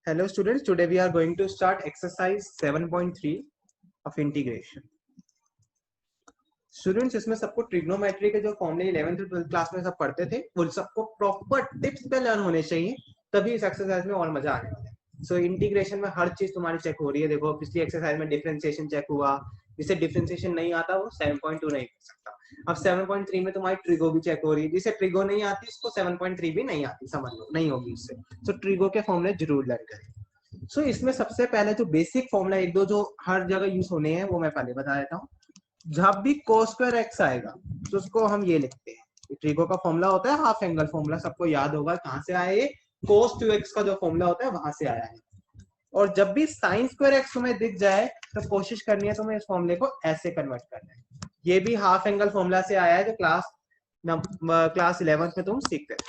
Hello students, today we are going to start exercise 7.3 of integration. Students इसमें सबको trigonometry के जो फॉर्मूले 11th और 12th क्लास में सब पढ़ते थे वो सबको प्रॉपर टिप्स पे लर्न होने चाहिए, तभी इस एक्सरसाइज में और मजा आने वाला है। सो इंटीग्रेशन में हर चीज तुम्हारी चेक हो रही है। देखो पिछली एक्सरसाइज में डिफरेंशिएशन चेक हुआ, जिसे डिफरेंशिएशन नहीं आता वो 7.2 नहीं कर सकता। अब 7.3 में तुम्हारी ट्रिगो भी चेक हो रही है, जिसे ट्रिगो नहीं आती उसको 7.3 भी नहीं आती, समझ लो नहीं होगी उससे। सो ट्रिगो के फॉर्मूले जरूर लर्न करें। सो इसमें सबसे पहले जो बेसिक फॉर्मूला एक दो जो हर जगह यूज होने हैं वो मैं पहले बता देता हूँ। जब भी cos स्क्वायर एक्स आएगा तो उसको हम ये लिखते हैं, ट्रिगो का फॉर्मूला होता है हाफ एंगल फॉर्मूला, सबको याद होगा कहां से आया ये, cos 2x का जो फॉर्मूला होता है वहां से आया है। और जब भी sin स्क्वायर एक्स तुम्हें दिख जाए तो कोशिश करनी है तुम्हें इस फॉर्मूले को ऐसे कन्वर्ट करना है। ये भी हाफ एंगल फॉर्मूला से आया है जो क्लास 11th में तुम सीखते थे।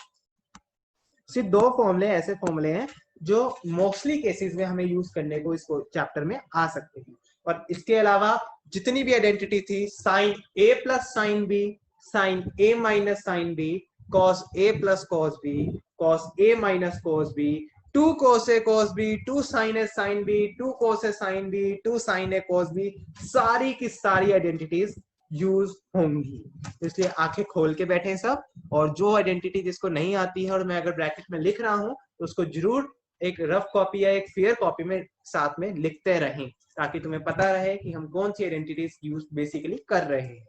सिर्फ दो फॉर्मूले ऐसे फॉर्मूले हैं जो मोस्टली केसेस में हमें यूज करने को इसको चैप्टर में आ सकते हैं। और इसके अलावा जितनी भी आइडेंटिटी थी, sine A plus sine B, sine A minus sine B, cos A plus cos B, cos A minus cos B, two cos A cos B, two sine A sine B, two cos A sine B, two sine A cos B, सारी की सारी identities use होंगी। इसलिए आंखें खोल के बैठे सब, और जो आइडेंटिटी जिसको नहीं आती है और मैं अगर ब्रैकेट में लिख रहा हूं तो उसको जरूर एक रफ कॉपी या एक फेयर कॉपी में साथ में लिखते रहें, ताकि तुम्हें पता रहे कि हम कौन सी आइडेंटिटीज यूज बेसिकली कर रहे हैं।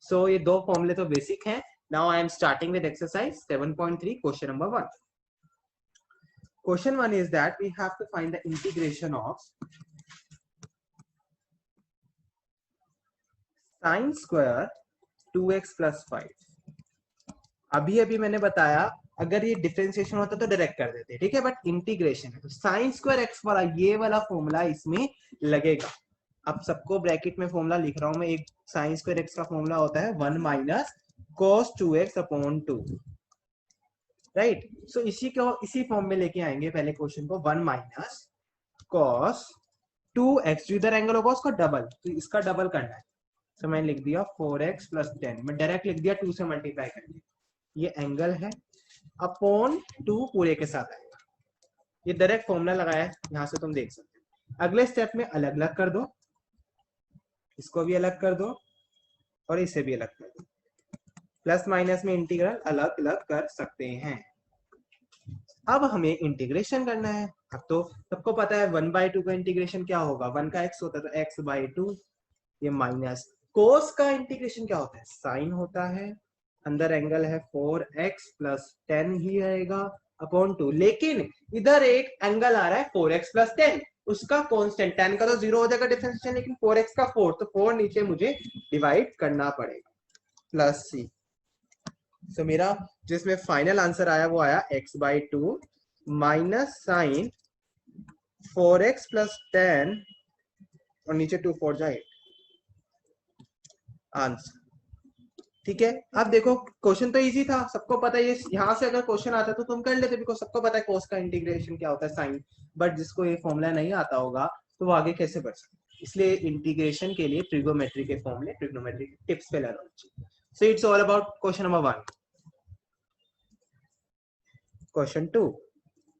सो ये दो फॉर्मूले तो बेसिक हैं। Now I am starting with exercise 7.3 question number 1. Question 1 is that we have to find the integration of sin square 2x plus 5. अभी अभी मैंने बताया अगर ये डिफरेंशिएशन होता तो डायरेक्ट कर देते, ठीक है, बट इंटीग्रेशन है तो साइन स्क्वायर एक्स वाला ये वाला फॉर्मूला इसमें लगेगा। अब सबको ब्रैकेट में फॉर्मूला लिख रहा हूं मैं। एक साइन स्क्वायर एक्स का फॉर्मूला होता है 1 minus cos 2x upon 2, right. So इसी फॉर्म में लेके आएंगे पहले क्वेश्चन को। 1 माइनस cos 2x, जो इधर एंगल होगा उसका डबल, तो इसका डबल करना है। तो मैंने लिख दिया 4x प्लस 10, मैं डायरेक्ट लिख दिया 2 से मल्टीप्लाई करके, ये एंगल है, अपॉन 2 पूरे के साथ आएगा। ये डायरेक्ट फॉर्मूला लगाया है, यहां से तुम देख सकते हो। अगले स्टेप में अलग अलग कर दो, इसको भी अलग कर दो और इसे भी अलग कर दो। प्लस माइनस में इंटीग्रल अलग अलग कर सकते हैं। अब हमें इंटीग्रेशन करना है। अब तो सबको पता है 1/2 का इंटीग्रेशन क्या होगा, 1 का x होता है तो x/2, ये माइनस कोस का इंटीग्रेशन क्या होता है, साइन होता है, अंदर एंगल है 4x प्लस 10 ही रहेगा अपॉन 2, लेकिन इधर एक एंगल आ रहा है 4x प्लस 10, उसका कांस्टेंट 10 का तो 0 हो जाएगा डिफरेंशिएशन, लेकिन 4x का 4, तो 4 नीचे मुझे डिवाइड करना पड़ेगा, प्लस c। सो मेरा जिसमें फाइनल आंसर आया वो आया x/2 minus sign 4x plus 10 और नीचे 2 4 जाए आंसर, ठीक है। अब देखो क्वेश्चन तो इजी था, सबको पता है। ये यहाँ से अगर क्वेश्चन आता तो तुम कर लेते, बिकॉज सबको पता है कोस का इंटीग्रेशन क्या होता है, साइन। बट जिसको ये फॉर्मूला नहीं आता होगा तो वो आगे कैसे बढ़ सकते, इसलिए इंटीग्रेशन के लिए ट्रिगोमेट्री के फॉर्मूले, ट्रिगोमेट्री टिप्स पे लर्न होना चाहिए। So it's all about question number 1. Question 2.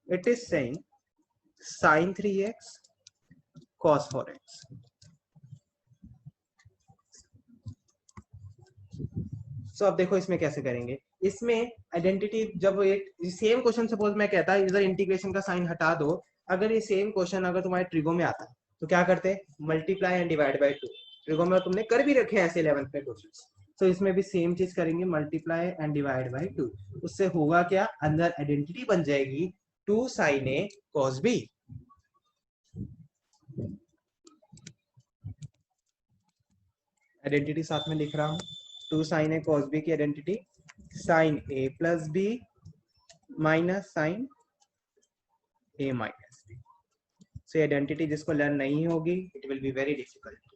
It is saying sin 3x cos 4x. So अब देखो इसमें कैसे करेंगे। इसमें आइडेंटिटी, जब एक सेम क्वेश्चन सपोज मैं कहता इधर इंटीग्रेशन का साइन हटा दो, अगर ये सेम क्वेश्चन अगर तुम्हारे ट्रिगो में आता तो क्या करते, multiply and divide by 2। Trigo में तुमने कर भी रखे हैं ऐसे 11th में क्वेश्चन, तो इसमें भी सेम चीज करेंगे, मल्टीप्लाई एंड डिवाइड बाय 2। उससे होगा क्या, अंदर आइडेंटिटी बन जाएगी 2 sin a cos b। Identity साथ में लिख रहा हूं, 2 sin a cos b की identity sin a plus b minus sin a minus b। So identity जिसको लर्न नहीं होगी it will be very difficult.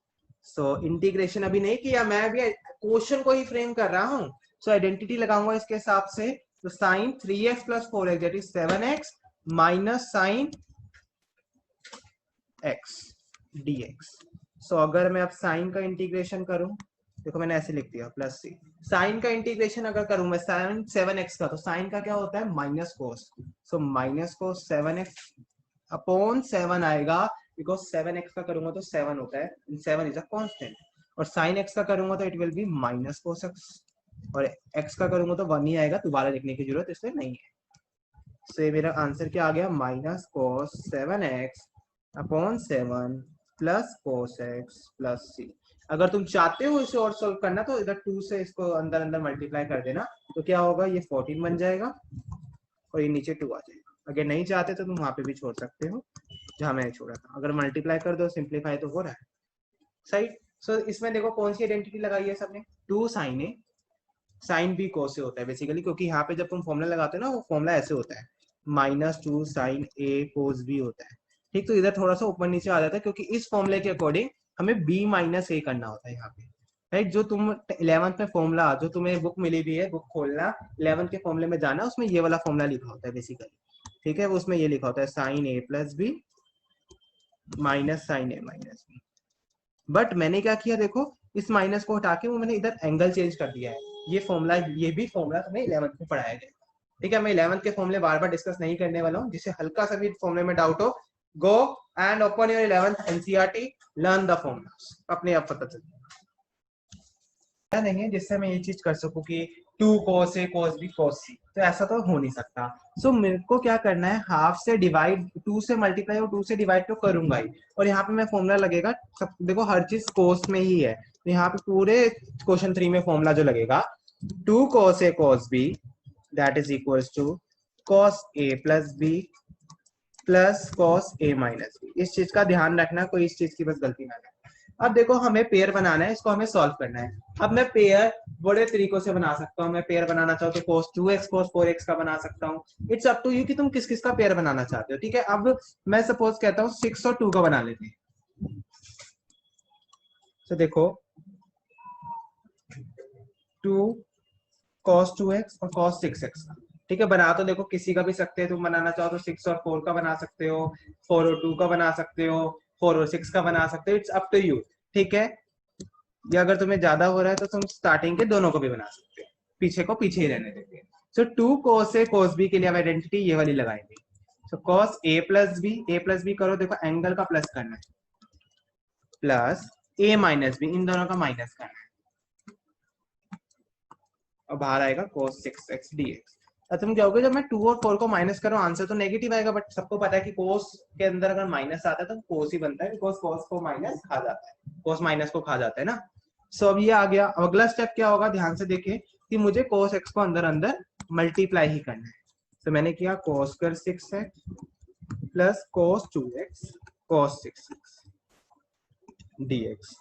So integration अभी नहीं किया, मैं अभी क्वेश्चन को ही फ्रेम कर रहा हूं। सो आइडेंटिटी लगाऊंगा इसके हिसाब से, तो sine 3x plus 4x that is 7x minus sine x dx। So अगर मैं अब साइन का इंटीग्रेशन करूं, देखो मैंने ऐसे लिख दिया प्लस सी। साइन का इंटीग्रेशन अगर करूं मैं साइन 7x का, तो साइन का क्या होता है minus cos, so minus cos 7x upon 7 आएगा, बिकॉज 7x का करूंगा तो 7 होता है, 7 इज अ कांस्टेंट, और sin x का करूंगा तो it will B minus cos x, और x का करूंगा तो 1 ही आएगा, दोबारा लिखने की जरूरत इसलिए नहीं है। तो ये मेरा आंसर क्या आ गया, minus cos 7x upon 7 plus cos x plus c। अगर तुम चाहते हो इसे और सॉल्व करना तो इधर 2 से इसको अंदर अंदर मल्टीप्लाई कर देना, तो क्या होगा, ये 14 बन जाएगा और ये नीचे 2 आ जाएगा। अगर नहीं चाहते तो तुम वहां पे भी छोड़ सकते हो जहां मैंने छोड़ा था। अगर मल्टीप्लाई कर दो, सिंप्लीफाई तो हो रहा है, सही। सो इसमें देखो कौन सी आइडेंटिटी लगाई है सबने, 2 sin a sine B cos से होता है बेसिकली, क्योंकि यहाँ पे जब तुम फॉर्मूला लगाते हो ना, वो फॉर्मूला ऐसे होता है, -2 sin a cos b होता है, ठीक। तो इधर थोड़ा सा ऊपर नीचे आ जाता है, क्योंकि इस फॉर्मूले के अकॉर्डिंग हमें b माइनस a करना होता है यहाँ पे, राइट। जो तुम 11th में फॉर्मूला, जो तुम्हें बुक मिली हुई है, बुक खोलना, 11th के फॉर्मूले में जाना, उसमें ये वाला फॉर्मूला लिखा होता है बेसिकली, ठीक है। वो उसमें ये लिखा होता है sin a plus B minus sin a minus बी। बट मैंने क्या किया, देखो इस माइनस को हटा के वो मैंने इधर एंगल चेंज कर दिया है। ये फॉर्मूला, ये भी फॉर्मूला तुम्हें 11th में पढ़ाया गया, ठीक है। मैं 11th के फॉर्मूले बार बार डिस्कस नहीं करने वाला हूँ, जिसे हल्का सा भी फॉर्मूले में डाउट हो, go and open your 11th NCERT, learn the formulas, अपने आप पता चल नहीं है जिससे मैं ये चीज कर सकूं कि 2 cos a cos b cos c, तो ऐसा तो हो नहीं सकता। सो मेरे को क्या करना है, हाफ से डिवाइड, 2 से मल्टीप्लाई और 2 से डिवाइड तो करूंगा ही, और यहाँ पे मैं फॉर्मूला लगेगा सब, देखो हर चीज कोस में ही है, तो यहाँ पे पूरे क्वेश्चन 3 में फॉर्मूला जो लगेगा, 2 cos a cos b that is equals to cos a plus b plus cos a minus b। इस चीज का ध्यान रखना, कोई इस चीज की बस गलती ना करे। अब देखो हमें पेयर बनाना है, इसको हमें सॉल्व करना है। अब मैं पेयर बड़े तरीकों से बना सकता हूँ, मैं पेयर बनाना चाहूँ तो cos 2x cos 4x का बना सकता हूँ। इट्स अप टू यू कि तुम किस किस का पेयर बनाना चाहते हो, ठीक है। अब मैं सपोज कहता हूँ 6 और 2 का बना लेते हैं। तो देखो 2 cos 2x और cos 6x का, ठीक है। बना तो देखो किसी का भी सकते हैं, तुम बनाना चाहो तो 6 और 4 का बना सकते हो, 4 और 2 का बना सकते हो, 4 और 6 का बना सकते हो, इट्स अप टू यू, ठीक है। या अगर तुम्हें ज्यादा हो रहा है तो तुम स्टार्टिंग के दोनों को भी बना सकते हो, पीछे को पीछे ही रहने देते हैं। सो 2 cos a cos b के लिए हम आइडेंटिटी ये वाली लगाएंगे। सो cos a प्लस बी करो, देखो एंगल का प्लस करना है, प्लस a माइनस बी, इन दोनों का माइनस करना है, और बाहर आएगा cos 6x dx। अब तुम कहोगे जब मैं 2 और 4 को माइनस करूं आंसर तो नेगेटिव आएगा, बट सबको पता है कि cos के अंदर अगर माइनस आता है तो cos ही बनता है, बिकॉज cos को माइनस खा जाता है, cos माइनस को खा जाता है ना। सो अब ये आ गया। अगला स्टेप क्या होगा, ध्यान से देखें कि मुझे cos x को अंदर अंदर मल्टीप्लाई ही करना है। तो मैंने किया cos square 6x plus cos 2x cos 6x dx,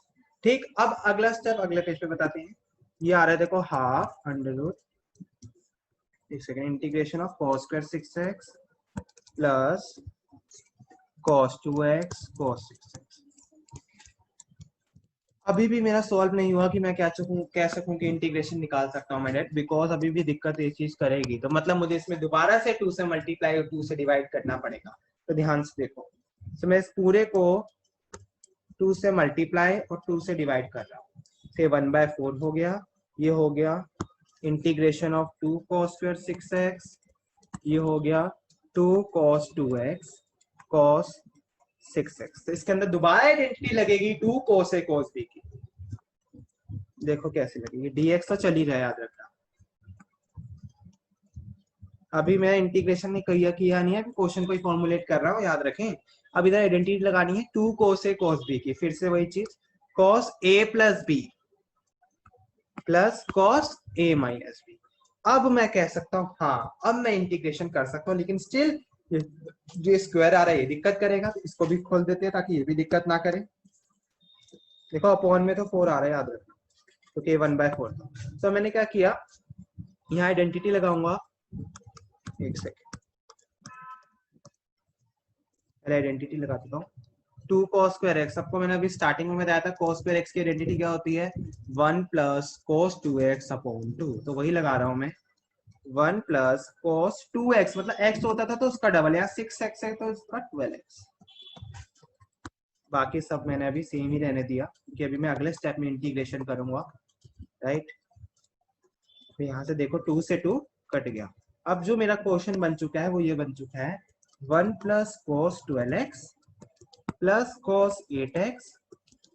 ठीक। अब अगला स्टेप अगले पेज पे बताते हैं। ये आ रहा है देखो, हाफ अंडर रूट, एक second, integration of cos square 6x plus cos 2x cos 6x। अभी भी मेरा सॉल्व नहीं हुआ कि मैं क्या कह सकूं कि इंटीग्रेशन निकाल सकता हूं मैं डायरेक्ट, बिकॉज अभी भी दिक्कत ये चीज करेगी, तो मतलब मुझे इसमें दोबारा से 2 से मल्टीप्लाई और 2 से डिवाइड करना पड़ेगा। तो ध्यान से देखो, तो मैं इस पूरे को 2 से मल्टीप्लाई और 2 से डिवाइड कर रहा हूँ, फिर 1/4 हो गया, ये हो गया integration of 2 cos square 6x, ये हो गया 2 cos 2x cos 6x। तो इसके अंदर दोबारा आइडेंटिटी लगेगी 2 cos a cos b की, देखो कैसे लगेगी, dx तो चल ही रहा है, याद रखना। अभी मैं इंटीग्रेशन ने किया नहीं है, क्वेश्चन को फॉर्मुलेट कर रहा हूँ, याद रखें। अब इधर आइडेंटिटी लगानी है 2 cos a cos b की, फिर से वही चीज, cos a plus b plus cos a minus b। अब मैं कह सकता हूँ हाँ, अब मैं इंटीग्रेशन कर सकता हूँ, लेकिन स्टिल जो स्क्वायर आ रहा है ये दिक्कत करेगा, तो इसको भी खोल देते हैं ताकि ये भी दिक्कत ना करे। देखो अपॉन में तो 4 आ रहा है, याद रखना, क्योंकि ये 1/4 था। तो मैंने क्या किया, यहाँ आइडेंटिटी लगाऊंगा, एक सेकेंड, पहले आइडेंटिटी लगा देता हूँ। 2 cos स्क्वायर x, सबको मैंने अभी स्टार्टिंग में बताया था cos स्क्वायर x की आइडेंटिटी क्या होती है, 1 प्लस cos 2x अपॉन 2, तो वही लगा रहा हूं मैं, 1 प्लस cos 2x, मतलब x होता था तो उसका डबल, या 6x है तो उसका 12x। बाकी सब मैंने अभी सेम ही रहने दिया, क्योंकि अभी मैं अगले स्टेप में इंटीग्रेशन करूंगा, राइट। तो यहाँ से देखो 2 से 2 कट गया। अब जो मेरा क्वेश्चन बन चुका है वो ये बन चुका है, 1 plus cos 12x plus cos 8x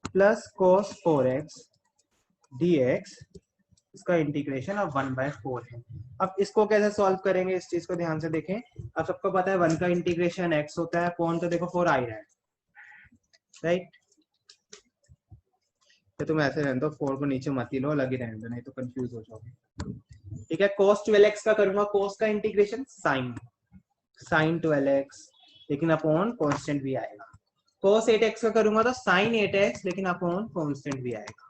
plus cos 4x dx, इसका इंटीग्रेशन अब 1/4 है। अब इसको कैसे सॉल्व करेंगे, इस चीज को ध्यान से देखें। अब सबको पता है 1 का इंटीग्रेशन x होता है, अपॉन तो देखो 4 आ ही रहा है, राइट। तो तुम ऐसे रहने दो, 4 को नीचे मत ही लो, अलग ही रहने दो, नहीं तो कंफ्यूज हो जाओगे। ठीक है, cos 12x का करूंगा, cos का इंटीग्रेशन sin 12x, लेकिन अपॉन कांस्टेंट भी आएगा। cos 8x का करूंगा तो sin 8x, लेकिन अपॉन कांस्टेंट भी आएगा।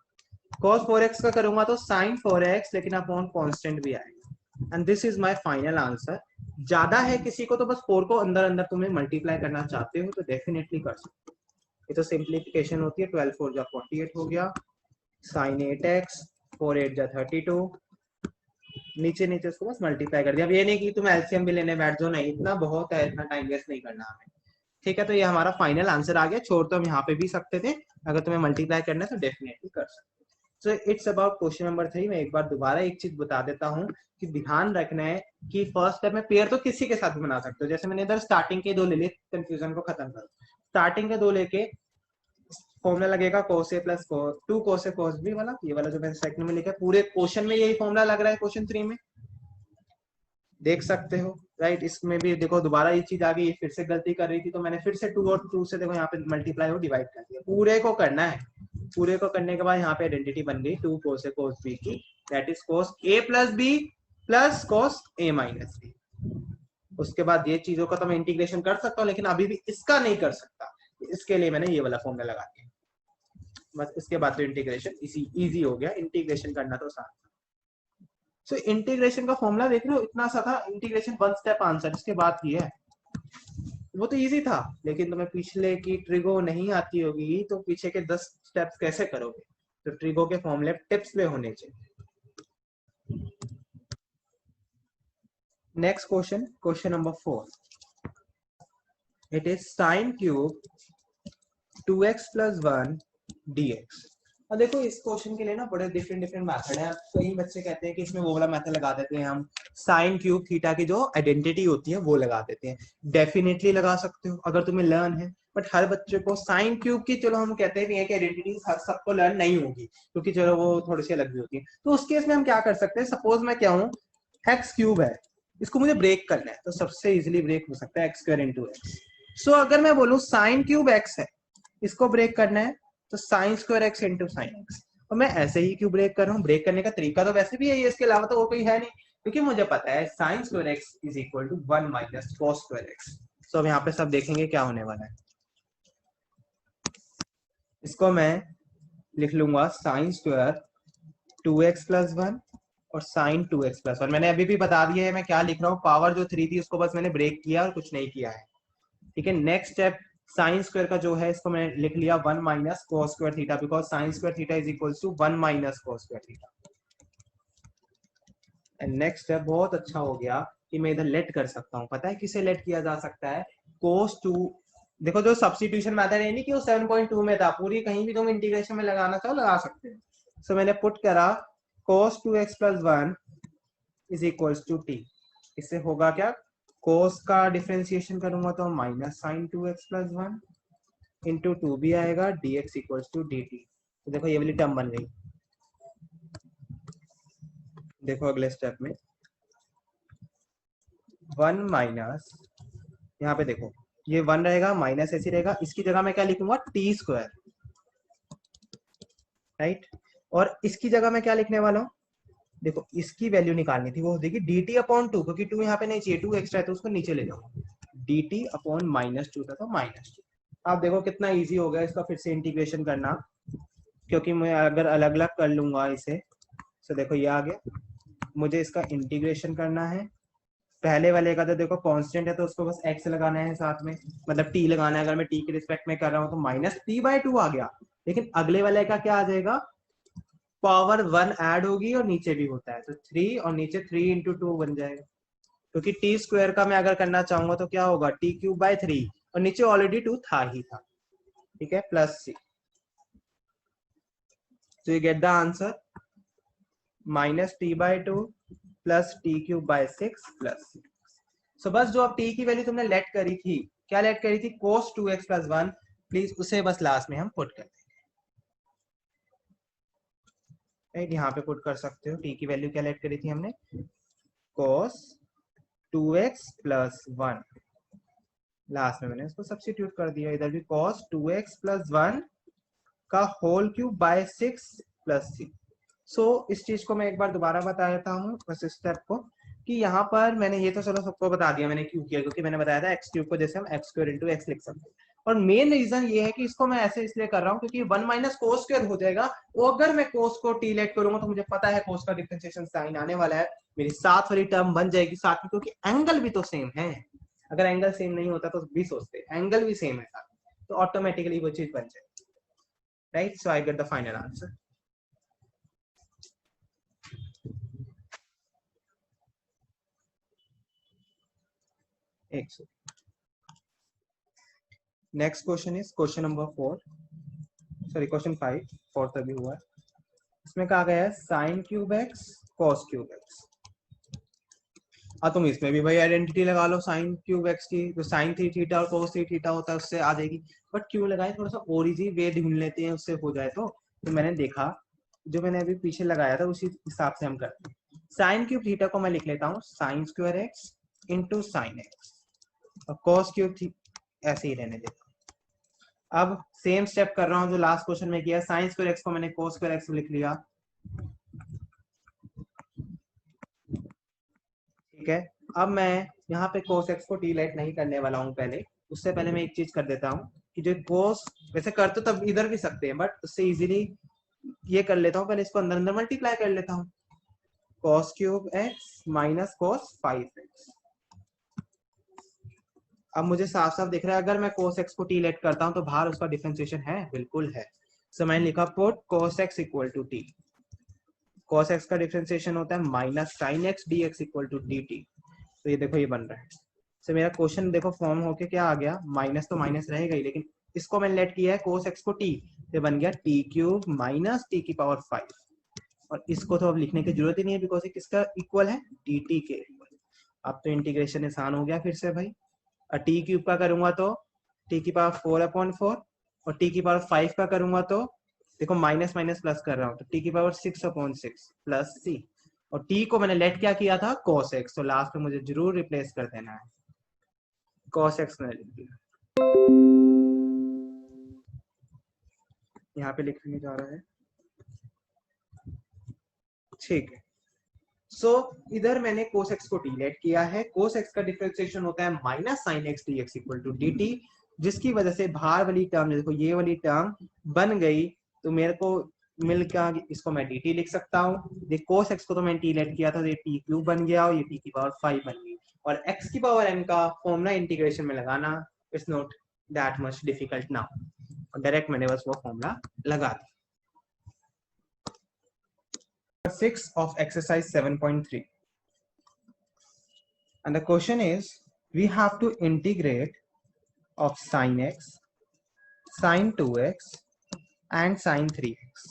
cos 4x का करूंगा तो sin 4x, लेकिन अपॉन कांस्टेंट भी आएगा। And this is my final answer. ज्यादा है किसी को तो बस 4 को अंदर अंदर तुम्हें मल्टीप्लाई करना चाहते हो तो डेफिनेटली कर सकते हो। ये तो सिंप्लीफिकेशन होती है। 12 4 जा 48 हो गया, sin 8x, 4 8 जा 32, नीचे नीचे उसको बस मल्टीप्लाई कर दिया। अब ये नहीं कि तुम एलसीएम भी लेने बैठ जाओ, नहीं, इतना बहुत है, इतना टाइम वेस्ट नहीं करना हमें। ठीक है, तो ये हमारा फाइनल आंसर आ गया। छोड़ तो हम यहाँ पे भी सकते थे, अगर तुम्हें मल्टीप्लाई करना है तो डेफिनेटली कर सकते। So it's about question number 3। मैं एक बार दोबारा एक चीज बता देता हूँ कि ध्यान रखना है कि फर्स्ट स्टेप में पेयर तो किसी के साथ भी बना सकते हो। जैसे मैंने इधर स्टार्टिंग के 2 ले लिए, कंफ्यूजन को खत्म करो। स्टार्टिंग के 2 लेके फॉर्मूला लगेगा cos a plus 2 cos a cos b वाला, ये वाला जो मैंने सेकंड में लिखा है। पूरे क्वेश्चन में यही फॉर्मूला लग रहा है, क्वेश्चन 3 में देख सकते हो, राइट। इसमें भी देखो दोबारा ये चीज आ गई, फिर से गलती कर रही थी, तो मैंने फिर से 2 और 2 से देखो यहाँ पे मल्टीप्लाई हो डिवाइड कर दिया। पूरे को करना है, पूरे को करने के बाद यहाँ पे आइडेंटिटी बन गई 2 cos a cos b की, that is cos a plus b plus cos a minus b। उसके बाद ये चीजों का तो मैं इंटीग्रेशन कर सकता हूँ, लेकिन अभी भी इसका नहीं कर सकता, इसके लिए मैंने ये वाला फॉर्मूला लगा दिया। बस इसके बाद तो इंटीग्रेशन इजी हो गया, इंटीग्रेशन करना तो आसान। सो इंटीग्रेशन का फॉर्मूला देख रहे हो, इतना सा था, इंटीग्रेशन 1 स्टेप आंसर, इसके बाद की है। वो तो इजी था, लेकिन तुम्हें पिछले की ट्रिगो नहीं आती होगी तो पीछे के 10 स्टेप्स कैसे करोगे। तो ट्रिगो के फॉर्मूले टिप्स पे होने चाहिए। Next question, question number 4। It is sin cube 2x plus 1 dx। अब देखो इस क्वेश्चन के लिए ना बड़े डिफरेंट मेथड है। कई बच्चे कहते हैं कि इसमें वो वाला मेथड लगा देते हैं हम, साइन क्यूब थीटा की जो आइडेंटिटी होती है वो लगा देते हैं। डेफिनेटली लगा सकते हो अगर तुम्हें लर्न है, बट हर बच्चे को साइन क्यूब की, चलो हम कहते हैं कि आइडेंटिटी हर सबको लर्न नहीं होगी, क्योंकि चलो वो थोड़ी सी अलग भी होती है। तो उस केस में हम क्या कर सकते हैं, सपोज मैं क्या हूँ, एक्स क्यूब है, इसको मुझे ब्रेक करना है, तो सबसे इजिली ब्रेक हो सकता है एक्स स्क्वायर इंटू एक्स। सो अगर मैं बोलूँ साइन क्यूब एक्स है, इसको ब्रेक करना है, तो sign square x into sine x. और मैं ऐसे ही क्यों ब्रेक कर रहा हूँ, ब्रेक करने का तरीका तो वैसे भी है, इसके अलावा तो और कोई है नहीं, क्योंकि मुझे पता है sine square x is equal to 1 minus cos square x. So अब यहाँ पे सब देखेंगे क्या होने वाला है। इसको मैं लिख लूंगा साइन स्क्वायर 2x प्लस 1 और साइन 2x प्लस 1। मैंने अभी भी बता दिया है मैं क्या लिख रहा हूँ, पावर जो 3 थी उसको बस मैंने ब्रेक किया और कुछ नहीं किया है। ठीक है, नेक्स्ट स्टेप, साइन स्क्वायर का जो है इसको मैंने लिख लिया 1 minus cos square theta, because sine square theta is equal to 1 minus cos square theta. And next step बहुत अच्छा हो गया कि मैं इधर लेट कर सकता हूँ। पता है किसे लेट किया जा सकता है, cos 2। देखो जो सब्स्टिट्यूशन मेथड है नहीं कि वो 7.2 में था, पूरी कहीं भी तुम इंटीग्रेशन में लगाना चाहो लगा सकते हो। सो मैंने पुट करा cos 2x plus 1 is equal to t। इससे होगा क्या, cos का डिफरेंशिएशन करूंगा तो minus sign 2x plus 1 into 2 भी आएगा, dx इक्वल टू dt। तो देखो ये वाली टर्म बन गई। देखो अगले स्टेप में 1 माइनस, यहाँ पे देखो ये 1 रहेगा, माइनस ऐसे रहेगा, इसकी जगह मैं क्या लिखूंगा टी स्क्वायर, राइट। और इसकी जगह मैं क्या लिखने वाला हूँ, देखो इसकी वैल्यू निकालनी थी, वो हो जाएगी dt अपॉन 2, क्योंकि 2 यहाँ पे नहीं चाहिए, 2 एक्स्ट्रा है तो उसको नीचे ले जाओ, dt अपॉन -2 था तो -2। आप देखो कितना इजी हो गया इसका फिर से इंटीग्रेशन करना, क्योंकि मैं अगर अलग अलग कर लूंगा इसे, तो देखो ये आ गया, मुझे इसका इंटीग्रेशन करना है। पहले वाले का तो देखो कांस्टेंट है तो उसको बस x लगाना है साथ में, मतलब t लगाना है। अगर मैं t के रिस्पेक्ट में कर रहा हूँ तो माइनस t/2 आ गया, लेकिन अगले वाले का क्या आ जाएगा, पावर 1 ऐड होगी और नीचे भी होता है तो 3 और नीचे 3 इंटू 2 बन जाएगा, क्योंकि टी स्क्वायर का मैं अगर करना चाहूंगा तो क्या होगा टी क्यूब बाय 3, और नीचे ऑलरेडी 2 था ही था। ठीक है, प्लस सी, तो you get the answer -t/2 plus t³ by 6 plus 6। So बस जो अब टी की वैल्यू तुमने लेट करी थी, क्या लेट करी थी, cos 2x प्लस 1, प्लीज उसे बस लास्ट में हम पुट कर देंगे। राइट, यहाँ पे पुट कर सकते हो। टी की वैल्यू क्या लेट करी थी हमने, cos 2x प्लस 1, लास्ट में मैंने इसको सब्स्टिट्यूट कर दिया। इधर भी cos 2x प्लस 1 का होल क्यूब बाय 6 प्लस 3। सो इस चीज को मैं एक बार दोबारा बता देता हूँ बस इस स्टेप को, कि यहाँ पर मैंने ये तो चलो सबको बता दिया मैंने क्यों किया, क्योंकि मैंने बताया था एक्स क्यूब को जैसे हम एक्स स्क्वायर इंटू एक्स लिख सकते हैं। और मेन रीजन ये है कि इसको मैं ऐसे इसलिए कर रहा हूँ क्योंकि 1 माइनस कोस स्क्वायर हो जाएगा, और अगर मैं कोस को टी लेट करूंगा तो मुझे पता है कोस का डिफरेंशिएशन साइन आने वाला है, मेरी साथ वाली टर्म बन जाएगी साथ में, क्योंकि एंगल भी तो सेम है। अगर एंगल सेम नहीं होता तो भी सोचते एंगल भी सेम है साथ, तो ऑटोमेटिकली वो चीज बन जाएगी। Right, so I get the final answer. Next question is question number 4, sorry question 5, fourth अभी हुआ है। इसमें कहा गया है sine cube x cos cube x. तुम इसमें भी भाई आइडेंटिटी लगा लो साइन क्यूब एक्स की, जो साइन 3 थीटा और कोस 3 थीटा होता है उससे आ जाएगी। बट क्यों लगाए, थोड़ा सा और इजी वे ढूंढ लेते हैं उससे हो जाए तो मैंने देखा जो मैंने अभी पीछे लगाया था उसी हिसाब से हम करते हैं। साइन क्यूब थीटा को मैं लिख लेता हूँ sign square x into sine x, और कॉस क्यूब ऐसे ही रहने देता हूँ। अब सेम स्टेप कर रहा हूँ जो लास्ट क्वेश्चन में किया, साइन स्क्वायर एक्स को मैंने कोस स्क्वायर एक्स लिख लिया। ठीक है, अब मैं यहाँ पे कोस एक्स को टी लेट नहीं करने वाला हूँ पहले, उससे पहले मैं एक चीज कर देता हूँ कि जो कोस, वैसे कर तो तब इधर भी सकते हैं बट उससे इजीली ये कर लेता हूँ, पहले इसको अंदर अंदर मल्टीप्लाई कर लेता हूँ, cos cube x minus cos 5x। अब मुझे साफ साफ दिख रहा है अगर मैं cos x को टी लेट करता हूँ तो बाहर उसका डिफरेंशिएशन है, बिल्कुल है। सो मैंने लिखा put cos x equal to T, cos x का डिफरेंशिएशन होता है minus sine x D x equal to D T. तो ये देखो ये बन रहा है। सो मेरा क्वेश्चन देखो फॉर्म होके क्या आ गया, माइनस तो माइनस रहेगा ही, लेकिन इसको मैंने लेट किया है cos x को टी, तो बन गया टी क्यूब माइनस टी की पावर 5। और इसको तो अब लिखने की जरूरत ही नहीं है बिकॉज किसका इक्वल है, डी टी के इक्वल। अब तो इंटीग्रेशन आसान हो गया फिर से भाई। और टी क्यूब का करूंगा तो टी की पावर 4/4, और टी की पावर 5 का करूंगा तो देखो माइनस माइनस प्लस कर रहा हूँ तो टी की पावर 6/6 प्लस सी, और टी को मैंने लेट क्या किया था cos x, तो लास्ट में मुझे जरूर रिप्लेस कर देना है, cos x मैंने लिख दिया, यहाँ पे लिखने जा रहा है। ठीक है, सो इधर मैंने cos x को टी लेट किया है, cos x का डिफरेंशिएशन होता है minus sine x D x equal to D t, जिसकी वजह से बाहर वाली टर्म देखो ये वाली टर्म बन गई, तो मेरे को मिल क्या, इसको मैं डी टी लिख सकता हूँ। ये cos x को तो मैंने टी लेट किया था तो ये टी क्यूब बन गया और ये टी की पावर 5 बन गई, और x की पावर m का फॉर्मूला इंटीग्रेशन में लगाना it's not that much difficult now, और डायरेक्ट मैंने बस वो फॉर्मूला लगा दिया। 6 of exercise 7.3, and the question is we have to integrate of sin x, sin 2x and sin 3x।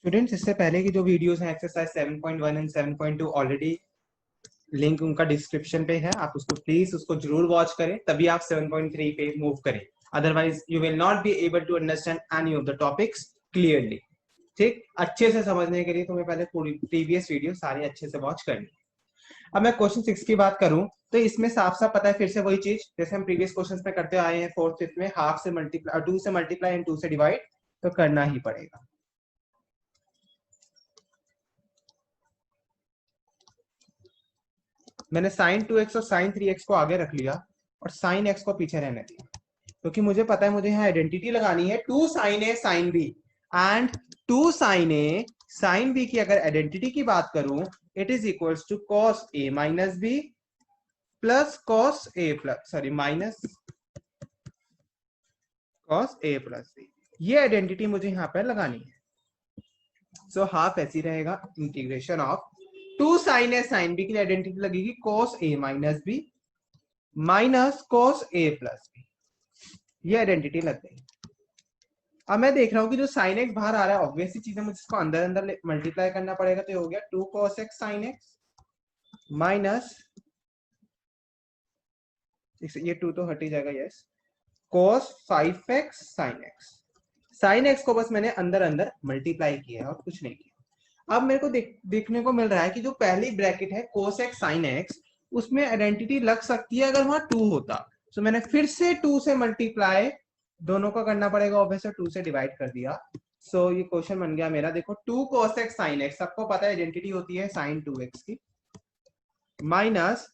Students इससे पहले की जो वीडियोस हैं एक्सरसाइज 7.1 एंड 7.2 ऑलरेडी लिंक उनका डिस्क्रिप्शन पे है, आप उसको प्लीज उसको जरूर वॉच करें तभी आप 7.3 पे मूव करें, otherwise you will not be able to understand any of the topics clearly. ठीक, अच्छे से समझने के लिए तुम्हें पहले पूरी प्रीवियस वीडियो सारी अच्छे से वॉच करनी। अब मैं क्वेश्चन 6 की बात करूं तो इसमें साफ साफ पता है फिर से वही चीज जैसे हम प्रीवियस क्वेश्चंस में करते आए हैं, फोर्थ फिफ्थ में हाफ से मल्टीप्लाई, 2 से मल्टीप्लाई एंड 2 से डिवाइड तो करना ही पड़ेगा। मैंने sin 2x और sin 3x को आगे रख लिया और sin x को पीछे रहने दिया, क्योंकि मुझे पता है मुझे यहाँ आइडेंटिटी लगानी है 2 sin a sin b, and 2 sin a sin b की अगर आइडेंटिटी की बात करूं it is equals to cos a minus b plus cos a plus sorry minus cos a plus b, ये आइडेंटिटी मुझे यहाँ पर लगानी है। सो हाफ ऐसी रहेगा, integration of 2 sin a sin b की आइडेंटिटी लगेगी cos a minus b minus cos a plus b, ये आइडेंटिटी लग गई। अब मैं देख रहा हूँ कि जो sin x बाहर आ रहा है ऑब्वियसली चीज है, मुझे इसको अंदर अंदर मल्टीप्लाई करना पड़ेगा, तो ये हो गया 2 cos x sin x minus, ये 2 तो हट ही जाएगा, yes, cos 5x sin x। Sign x को बस मैंने अंदर अंदर मल्टीप्लाई किया है और कुछ नहीं किया। अब मेरे को देखने को मिल रहा है कि जो पहली ब्रैकेट है cos x sin x, उसमें आइडेंटिटी लग सकती है अगर वहां 2 होता। तो मैंने फिर से 2 से मल्टीप्लाई दोनों का करना पड़ेगा, ऑब्वियसली 2 से डिवाइड कर दिया। सो ये क्वेश्चन बन गया मेरा, देखो 2 cos x sin x, सबको पता है आइडेंटिटी होती है sin 2x की, minus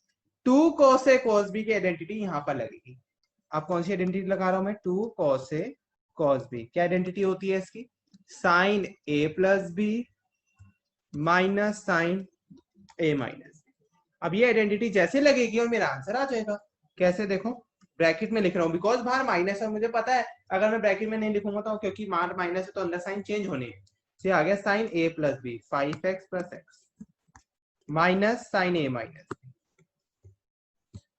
2 cos a cos b की आइडेंटिटी यहां पर लगेगी। अब कौन सी आइडेंटिटी लगा रहा हूं मैं, 2 cos a cos b, क्या आइडेंटिटी होती है इसकी, sine a plus B minus sine a minus b। अब ये आइडेंटिटी जैसे लगेगी और मेरा आंसर आ जाएगा। कैसे, देखो ब्रैकेट में लिख रहा हूँ बिकॉज बाहर माइनस है, मुझे पता है अगर मैं ब्रैकेट में नहीं लिखूंगा तो, क्योंकि बाहर माइनस है तो अंदर साइन चेंज होने है। ये आ गया sine a plus b 5x plus x minus sine a minus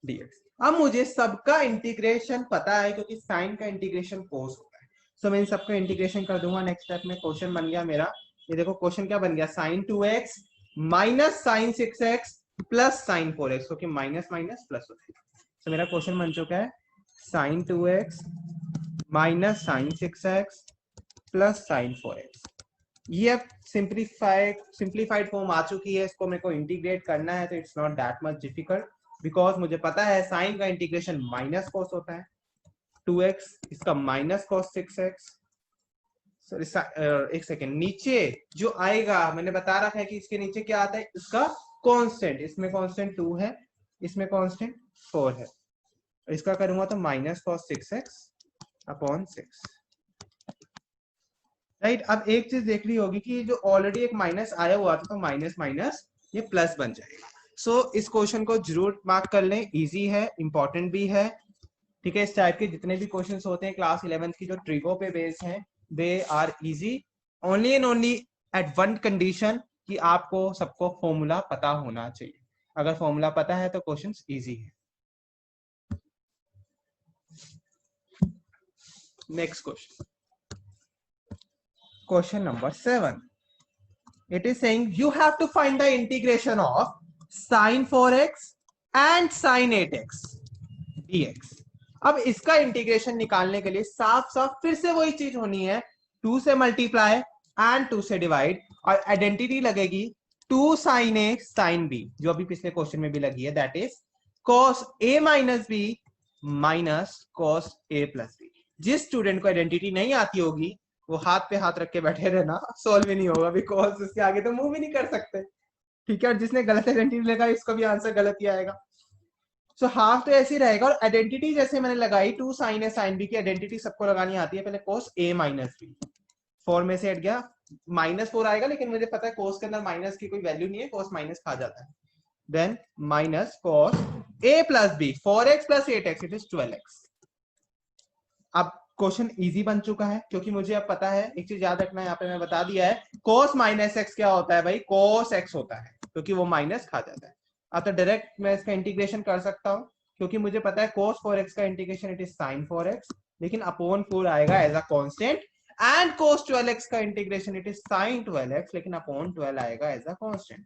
dx। अब मुझे सबका इंटीग्रेशन पता है क्योंकि साइन का इंटीग्रेशन कोस होता है। सो मैं इन सबका इंटीग्रेशन कर दूंगा नेक्स्ट स्टेप में। क्वेश्चन बन गया मेरा, ये देखो क्वेश्चन क्या बन गया, sine 2x minus sine 6x plus sine 4x, क्योंकि माइनस माइनस प्लस होता है। सो मेरा क्वेश्चन बन चुका है sine 2x minus sine 6x plus sine 4x। ये अब सिंप्लीफाइड फॉर्म आ चुकी है, इसको मेरे को इंटीग्रेट करना है तो it's not that much difficult, because मुझे पता है साइन का इंटीग्रेशन माइनस कॉस होता है 2x, इसका माइनस कॉस 6x। सॉरी एक सेकेंड, नीचे जो आएगा मैंने बता रखा है कि इसके नीचे क्या आता है, इसका कांस्टेंट, इसमें कांस्टेंट 2 है, इसमें कांस्टेंट 4 है, इसका करूंगा तो minus cos 6x upon 6, right. अब एक चीज देख रही होगी कि जो ऑलरेडी एक माइनस आया हुआ था तो माइनस माइनस ये प्लस बन जाएगा। सो इस क्वेश्चन को जरूर मार्क कर लें, इजी है, इंपॉर्टेंट भी है, ठीक है। इस टाइप के जितने भी क्वेश्चंस होते हैं क्लास 11th की जो ट्रिगो पे बेस्ड हैं, they are easy only and only at one condition कि आपको सबको फॉर्मूला पता होना चाहिए। अगर फॉर्मूला पता है तो क्वेश्चंस इजी है। Next question, question number 7. It is saying you have to find the integration of sin 4x and sin 8x dx। अब इसका इंटीग्रेशन निकालने के लिए साफ साफ फिर से वही चीज होनी है, 2 से मल्टीप्लाई एंड 2 से डिवाइड, और आइडेंटिटी लगेगी 2 sin a sin b, जो अभी पिछले क्वेश्चन में भी लगी है, that is cos a minus b minus cos a plus b। जिस स्टूडेंट को आइडेंटिटी नहीं आती होगी वो हाथ पे हाथ रख के बैठे रहना, सॉल्व ही नहीं होगा, बिकॉज उसके आगे तो मूव ही नहीं कर सकते, ठीक है। और जिसने गलत आइडेंटिटी लगा इसको भी आंसर गलत ही आएगा। सो हाफ तो ऐसे ही रहेगा, और आइडेंटिटी जैसे मैंने लगाई 2 sin a sin b की आइडेंटिटी सबको लगानी आती है, पहले cos a माइनस b, 4 में से हट गया, माइनस 4 आएगा, लेकिन मुझे पता है cos के अंदर माइनस की कोई वैल्यू नहीं है, cos माइनस खा जाता है। देन minus cos a plus b 4x plus 8x, it is 12x। अब क्वेश्चन इजी बन चुका है क्योंकि मुझे अब पता है, एक चीज याद रखना है, यहाँ पे मैं बता दिया है, cos माइनस एक्स क्या होता है भाई, cos x होता है, क्योंकि वो माइनस खा जाता है। अब तो डायरेक्ट मैं इसका इंटीग्रेशन कर सकता हूँ क्योंकि मुझे पता है cos 4x का integration it is sin 4x, लेकिन अपॉन 4 आएगा as a constant, and cos 12x का integration it is sin 12x, लेकिन अपॉन 12 आएगा as a constant,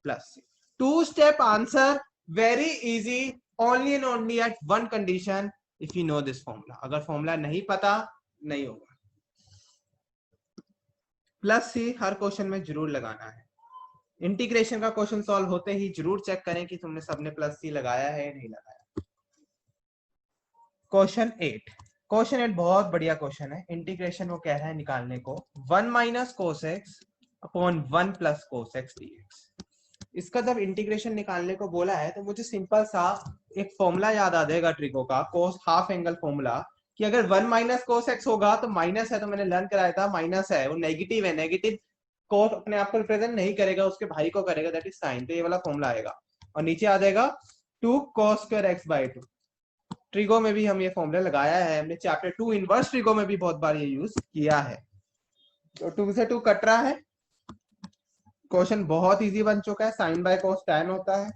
plus 2 step answer, very easy, only and only at one condition, if you know this formula. अगर formula नहीं पता नहीं होगा। Plus सी हर question में जरूर लगाना है। इंटीग्रेशन का क्वेश्चन सॉल्व होते ही जरूर चेक करें कि तुमने सबने प्लस सी लगाया है या नहीं लगाया। क्वेश्चन 8, क्वेश्चन 8 बहुत बढ़िया क्वेश्चन है। इंटीग्रेशन वो कह रहा है निकालने को 1 minus cos x upon 1 plus cos x dx. इसका जब इंटीग्रेशन निकालने को बोला है तो मुझे सिंपल सा एक फॉर्मूला याद आ जाएगा ट्रिगो का, कोस हाफ एंगल फॉर्मूला, कि अगर 1 माइनस कोस एक्स होगा तो माइनस है, तो मैंने लर्न कराया था माइनस है वो नेगेटिव है, नेगेटिव कोस अपने आप को रिप्रेजेंट नहीं करेगा, उसके भाई को करेगा, दैट इज साइन। तो ये वाला फॉर्मूला आएगा और नीचे आ जाएगा 2 cos square x by 2। Trigo में भी हम ये फॉर्मूला लगाया है, हमने चैप्टर 2 इनवर्स ट्रिगो में भी बहुत बार ये यूज किया है। तो 2 से 2 कट रहा है, क्वेश्चन बहुत इजी बन चुका है, साइन बाय कोस tan होता है।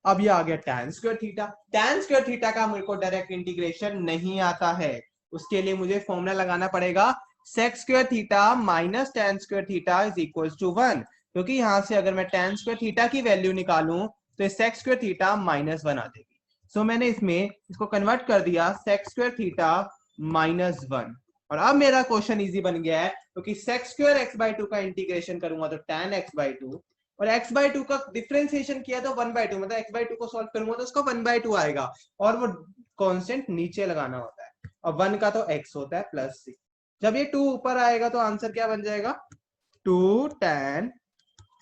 अब ये आ गया tan square theta. tan square theta का मेरे को डायरेक्ट इंटीग्रेशन नहीं आता है, उसके लिए मुझे फॉर्मूला लगाना पड़ेगा sec square theta minus tan square theta is equal to 1। क्योंकि यहाँ से अगर मैं tan स्क्वायर थीटा की वैल्यू निकालूं तो sec स्क्वायर थीटा -1 आ जाएगी। सो मैंने इसमें इसको कन्वर्ट कर दिया sec स्क्वायर थीटा -1, और अब मेरा क्वेश्चन इजी बन गया है, क्योंकि sec स्क्वायर x/2 का इंटीग्रेशन करूंगा तो tan x/2, और x/2 का डिफरेंशिएशन किया तो 1/2, मतलब x/2 को सॉल्व करूंगा तो उसका 1/2 आएगा, और वो कांस्टेंट नीचे लगाना होता है, और 1 का तो x होता है प्लस c। जब ये 2 ऊपर आएगा तो आंसर क्या बन जाएगा, 2 tan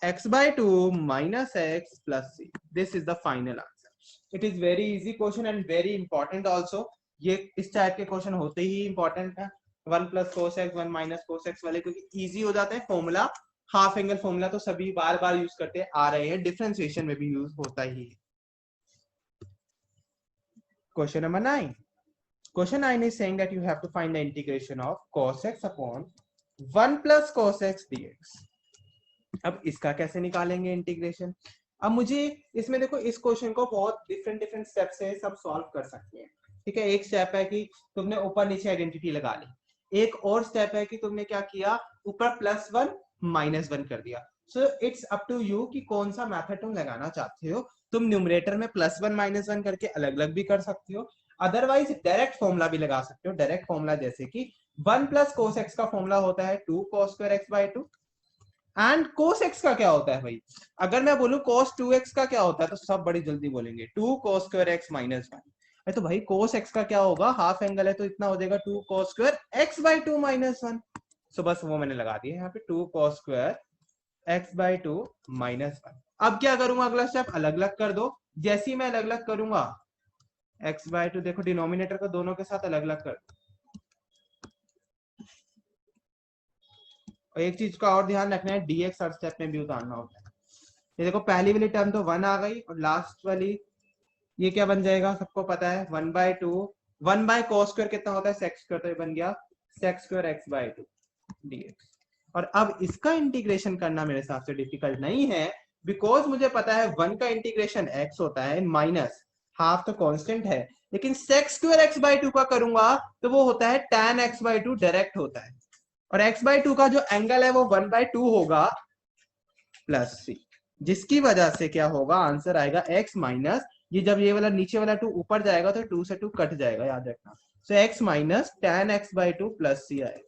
x/2 minus x plus c. This is the final answer. It is very easy question and very important also. ये इस टाइप के क्वेश्चन होते ही इंपॉर्टेंट है, 1 plus cos x 1 minus cos x वाले, क्योंकि इजी हो जाते हैं। फॉर्मूला हाफ एंगल फॉर्मूला तो सभी बार बार यूज करते आ रहे हैं, डिफरेंशिएशन में भी यूज होता ही है। Question number 9. Question 9 is saying that you have to find the integration of cos x upon 1 plus cos x dx. अब इसका कैसे निकालेंगे इंटीग्रेशन? अब मुझे इसमें देखो, इस क्वेश्चन को बहुत डिफरेंट डिफरेंट स्टेप से सब सॉल्व कर सकते हैं, ठीक है। एक स्टेप है कि तुमने ऊपर नीचे आइडेंटिटी लगा ली, एक और स्टेप है कि तुमने क्या किया, ऊपर +1 -1 कर दिया। So it's up to you कि कौन सा मेथड तुम लगाना चाहते हो। तुम न्यूमरेटर में +1 -1 करके अलग अलग भी कर सकते हो, अदरवाइज डायरेक्ट फॉर्मूला भी लगा सकते हो। डायरेक्ट फॉर्मूला जैसे कि 1 प्लस कोस एक्स का फॉर्मूला होता है 2 cos square x/2, and cos x का क्या होता है भाई? अगर मैं बोलूं cos 2x का क्या होता है तो सब बड़ी जल्दी बोलेंगे 2 cos स्क्वायर x -1। तो भाई cos x का क्या होगा, हाफ एंगल है तो इतना हो जाएगा 2 cos स्क्वायर x/2 -1। सो बस वो मैंने लगा दिया यहाँ पे 2 cos स्क्वायर x/2 -1। अब क्या करूंगा, अगला स्टेप अलग अलग कर दो। जैसे ही मैं अलग अलग करूंगा x/2, देखो डिनोमिनेटर को दोनों के साथ अलग अलग कर दो। और एक चीज का और ध्यान रखना है, dx हर स्टेप में भी उतारना होता है। ये देखो पहली वाली टर्म तो 1 आ गई, और लास्ट वाली ये क्या बन जाएगा, सबको पता है 1/2। 1/cos स्क्वायर कितना होता है, sec स्क्वायर, तो ये बन गया sec स्क्वायर x/2 dx। और अब इसका इंटीग्रेशन करना मेरे हिसाब से डिफिकल्ट नहीं है, बिकॉज मुझे पता है 1 का इंटीग्रेशन x होता है माइनस हाफ तो कांस्टेंट है, लेकिन sec स्क्वायर x/2 का करूंगा तो वो होता है tan x/2 डायरेक्ट होता है, और x/2 का जो एंगल है वो 1/2 होगा प्लस c, जिसकी वजह से क्या होगा, आंसर आएगा x माइनस, ये जब ये वाला नीचे वाला 2 ऊपर जाएगा तो 2 से 2 कट जाएगा, याद रखना। सो x minus tan x/2 plus c आएगा।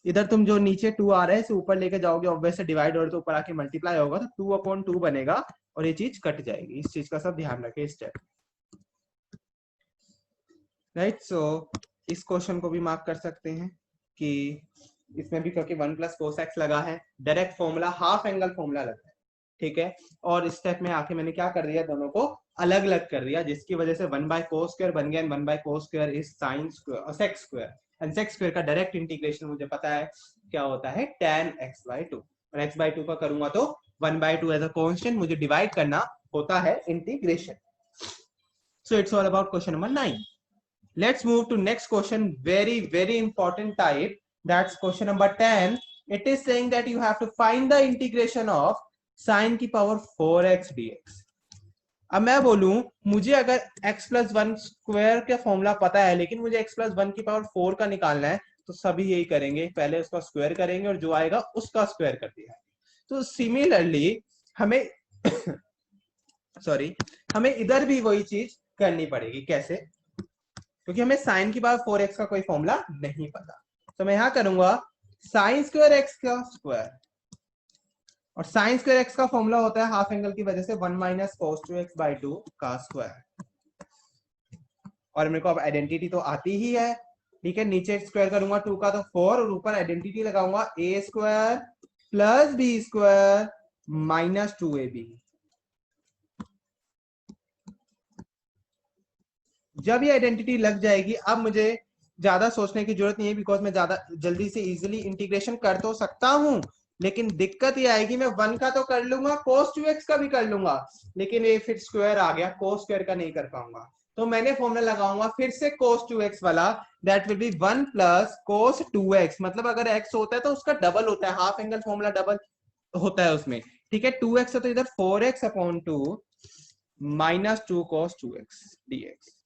इधर तुम जो नीचे 2 आ रहा है इसे ऊपर लेके जाओगे, ऑब्वियसली डिवाइड और तो ऊपर आके मल्टीप्लाई होगा तो 2/2 बनेगा, और ये चीज कट जाएगी। इस चीज का सब ध्यान रखें इस स्टेप, राइट। सो इस क्वेश्चन को भी मार्क कर सकते हैं कि इसमें भी, क्योंकि 1 प्लस कोस एक्स लगा है, direct formula half angle formula लगा है, ठीक है। और इस स्टेप में आके मैंने क्या कर दिया, दोनों को अलग अलग कर दिया, जिसकी वजह से 1/cos स्क्वायर बन गया, 1/cos square is sin square sec square, and sec square का डायरेक्ट इंटीग्रेशन मुझे पता है क्या होता है, tan x/2, और x/2 का करूंगा तो 1/2 एज अ कांस्टेंट मुझे डिवाइड करना होता है integration. So it's all about question number 9. Let's move to next question, very important type. That's question number 10. It is saying that you have to find the integration of sin की power 4x dx. अब मैं बोलूं, मुझे अगर x plus 1 square का formula पता है, लेकिन मुझे x plus 1 की पावर 4 का निकालना है, तो सभी यही करेंगे, पहले उसका स्क्वायर करेंगे और जो आएगा उसका स्क्वायर कर दिया। तो सिमिलरली हमें सॉरी हमें इधर भी वही चीज करनी पड़ेगी। कैसे? क्योंकि हमें साइन की पावर 4x का कोई फॉर्मूला नहीं पता, तो मैं यहां करूंगा साइन स्क्वायर एक्स का स्क्वायर, और साइन स्क्वायर एक्स का फॉर्मूला होता है हाफ एंगल की वजह से 1 माइनस cos 2x/2 का स्क्वायर। और मेरे को अब आइडेंटिटी तो आती ही है, ठीक है। नीचे स्क्वायर करूंगा 2 का तो 4, और ऊपर आइडेंटिटी लगाऊंगा a square plus b square minus 2ab। जब ये आइडेंटिटी लग जाएगी, अब मुझे ज्यादा सोचने की जरूरत नहीं है, बिकॉज मैं ज्यादा जल्दी से इजीली इंटीग्रेशन कर तो सकता हूं, लेकिन दिक्कत ये आएगी, मैं 1 का तो कर लूंगा, cos 2x का भी कर लूंगा, लेकिन ये फिर स्क्वायर आ गया, cos स्क्वायर का नहीं कर पाऊंगा। तो मैंने फॉर्मूला लगाऊंगा फिर से cos 2x वाला, that will B 1 plus cos 2x, मतलब अगर x होता है तो उसका डबल होता है, हाफ एंगल फॉर्मूला डबल होता है उसमें, ठीक है। 2x है तो इधर 4x/2 minus 2 cos 2x dx।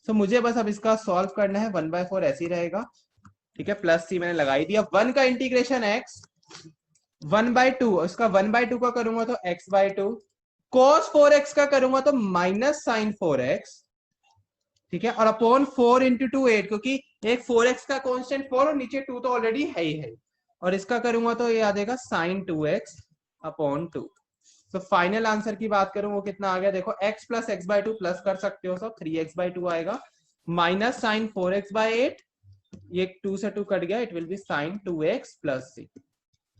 तो मुझे बस अब इसका सॉल्व करना है, 1/4 ऐसे ही रहेगा, ठीक है। प्लस सी मैंने लगाई दिया, 1 का इंटीग्रेशन x 1/2, इसका 1/2 का करूंगा तो x/2, cos 4x का करूंगा तो माइनस साइन 4x, ठीक है, और अपॉन 4 इंटू 2 8, क्योंकि एक 4x का कांस्टेंट 4 और नीचे 2 तो ऑलरेडी है ही है, और इसका करूंगा तो ये आ जाएगा साइन 2x अपॉन 2। तो फाइनल आंसर की बात करूं वो कितना आ गया, देखो x प्लस x/2 प्लस कर सकते हो, सब 3x/2 आएगा, माइनस साइन 4x/8, ये 2 से 2 कट गया, it will be sine 2x plus 6।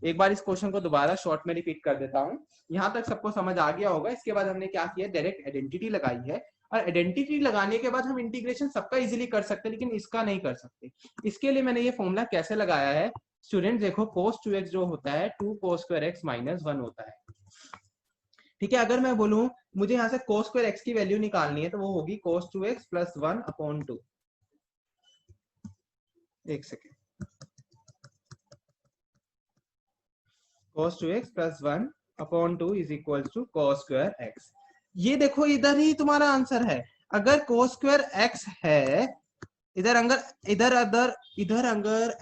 एक बार इस क्वेश्चन को दोबारा शॉर्ट में रिपीट कर देता हूं, यहां तक सबको समझ आ गया होगा। इसके बाद हमने क्या किया, डायरेक्ट आइडेंटिटी लगाई है, और आइडेंटिटी लगाने के बाद हम इंटीग्रेशन सबका इजीली कर सकते हैं, लेकिन इसका नहीं कर सकते। इसके लिए मैंने ये फॉर्मूला कैसे लगाया है, स्टूडेंट देखो, cos 2x जो होता है 2 cos square x माइनस 1 होता है, ठीक है। अगर मैं बोलूं मुझे यहाँ से cos square x की वैल्यू निकालनी है तो वो होगी cos 2x प्लस 1 अपॉन 2। एक second, cos 2x plus 1 upon 2 is equal to cos square x। ये देखो इधर ही तुम्हारा आंसर है। अगर cos स्क्वायर x है, इधर अगर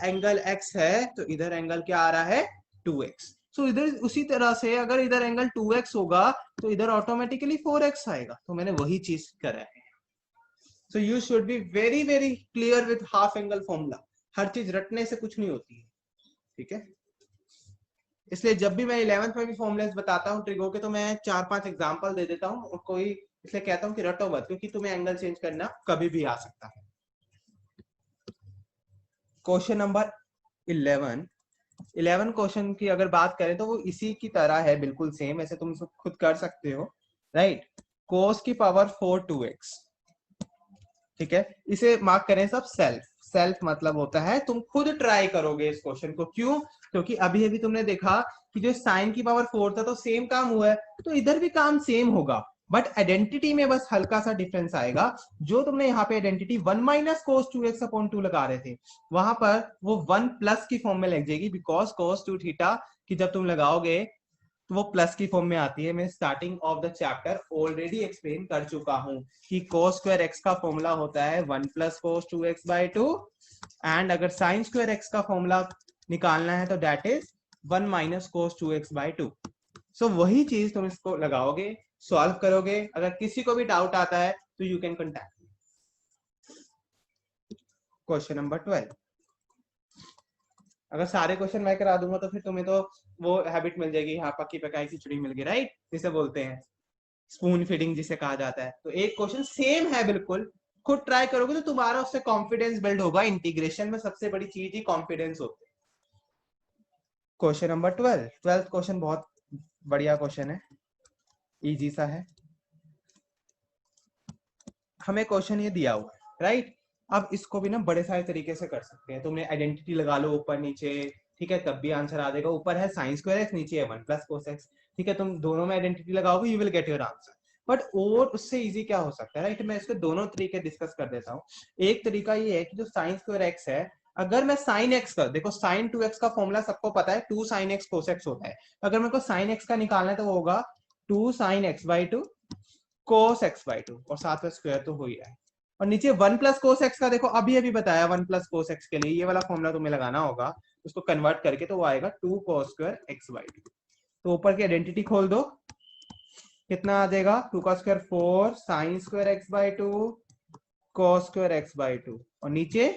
एंगल x है तो इधर एंगल क्या आ रहा है 2x। सो इधर उसी तरह से अगर इधर एंगल 2x होगा तो इधर ऑटोमेटिकली 4x आएगा। तो मैंने वही चीज करा है। So you should be very very clear with half angle formula. हर चीज रटने से कुछ नहीं होती है, ठीक है। इसलिए जब भी मैं 11th में भी फॉर्मुलेस बताता हूँ ट्रिगो के, तो मैं 4-5 एग्जांपल दे देता हूँ, और कोई इसलिए कहता हूँ कि रटो मत, क्योंकि तुम्हें एंगल चेंज करना कभी भी आ सकता है। क्वेश्चन नंबर 11 क्वेश्चन की अगर बात करें तो वो इसी की तरह है, बिल्कुल सेम, ऐसे तुम खुद कर सकते हो, राइट। cos की पावर 4 2x, ठीक है, इसे मार्क करें सब सेल्फ। सेल्फ मतलब होता है तुम खुद ट्राई करोगे इस क्वेश्चन को, क्यों, क्योंकि अभी अभी तुमने देखा कि जो साइन की पावर 4 था तो सेम काम हुआ है, तो इधर भी काम सेम होगा, बट आइडेंटिटी में बस हल्का सा डिफरेंस आएगा। जो तुमने यहाँ पे आइडेंटिटी 1 माइनस कोस 2x अपॉन 2 लगा रहे थे, वहां पर वो 1 प्लस की फॉर्म में लग जाएगी, बिकॉज कोस 2 थीटा की जब तुम लगाओगे तो वो प्लस की फॉर्म में आती है। मैं starting of the chapter already explain कर चुका हूं कि cos स्क्वायर x का फॉर्मूला होता है 1 प्लस कोस 2x/2, एंड अगर साइन स्क्वायर x का फॉर्मूला निकालना है तो that is 1 minus cos 2x/2। सो वही चीज तुम इसको लगाओगे, सॉल्व करोगे। अगर किसी को भी डाउट आता है तो you can contact. Question number 12, अगर सारे क्वेश्चन मैं करा दूंगा तो फिर तुम्हें तो वो हैबिट मिल जाएगी, हाँ पक्की पकाई खिचड़ी मिल गई, राइट, जिसे बोलते हैं स्पून फीडिंग जिसे कहा जाता है। तो एक क्वेश्चन सेम है बिल्कुल, खुद ट्राई करोगे तो तुम्हारा उससे कॉन्फिडेंस बिल्ड होगा। इंटीग्रेशन में सबसे बड़ी चीज ही कॉन्फिडेंस होती है। क्वेश्चन नंबर 12th क्वेश्चन बहुत बढ़िया क्वेश्चन है, इजी सा है। हमें क्वेश्चन ये दिया हुआ है, राइट। अब इसको भी ना बड़े सारे तरीके से कर सकते हैं। तुमने आइडेंटिटी लगा लो ऊपर नीचे, ठीक है, तब भी आंसर आ जाएगा। ऊपर है साइन स्क्वायर एक्स, नीचे है 1 प्लस कोस एक्स, ठीक है, तुम दोनों में आइडेंटिटी लगाओगे, you will get your answer. But और उससे इजी क्या हो सकता है, राइट। मैं इसके दोनों तरीके डिस्कस कर देता हूँ। एक तरीका ये है कि जो साइन स्क्वायर एक्स है, अगर मैं साइन एक्स का, देखो साइन 2x का फॉर्मूला सबको पता है, 2 साइन एक्स कोस एक्स होता है। अगर मेरे को साइन एक्स का निकालना है तो वो होगा 2 साइन x/2 कोस x/2, और साथ में स्क्वायर तो हो ही रहा है। और नीचे 1 प्लस कोस एक्स का, देखो अभी अभी बताया 1 प्लस कोस एक्स के लिए ये वाला फॉर्मूला तुम्हें लगाना होगा, उसको कन्वर्ट करके तो वो आएगा 2 कोस स्क्वायर x/2। तो ऊपर की आइडेंटिटी खोल दो, कितना आ जाएगा, 2 का square 4 sine square x/2 cos square x/2, और नीचे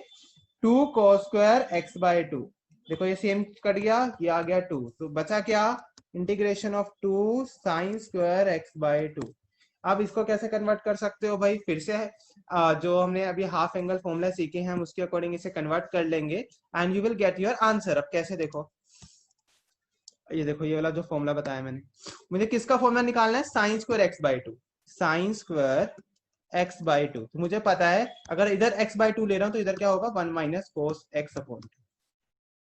2 कोस स्क्वायर x/2। देखो ये सेम कट गया, ये आ गया 2, तो बचा क्या, integration of 2 sine square x/2। अब इसको कैसे कन्वर्ट कर सकते हो भाई, फिर से जो हमने अभी हाफ एंगल फॉर्मूला सीखे हैं हम उसके अकॉर्डिंग इसे कन्वर्ट कर लेंगे, and you will get your answer. अब कैसे, देखो ये देखो ये वाला जो फॉर्मूला बताया मैंने, मुझे किसका फॉर्मूला निकालना है, sine square x/2, sine square x/2। तो मुझे पता है अगर इधर x/2 ले रहा हूं तो इधर क्या होगा, 1 माइनस कोस x/2।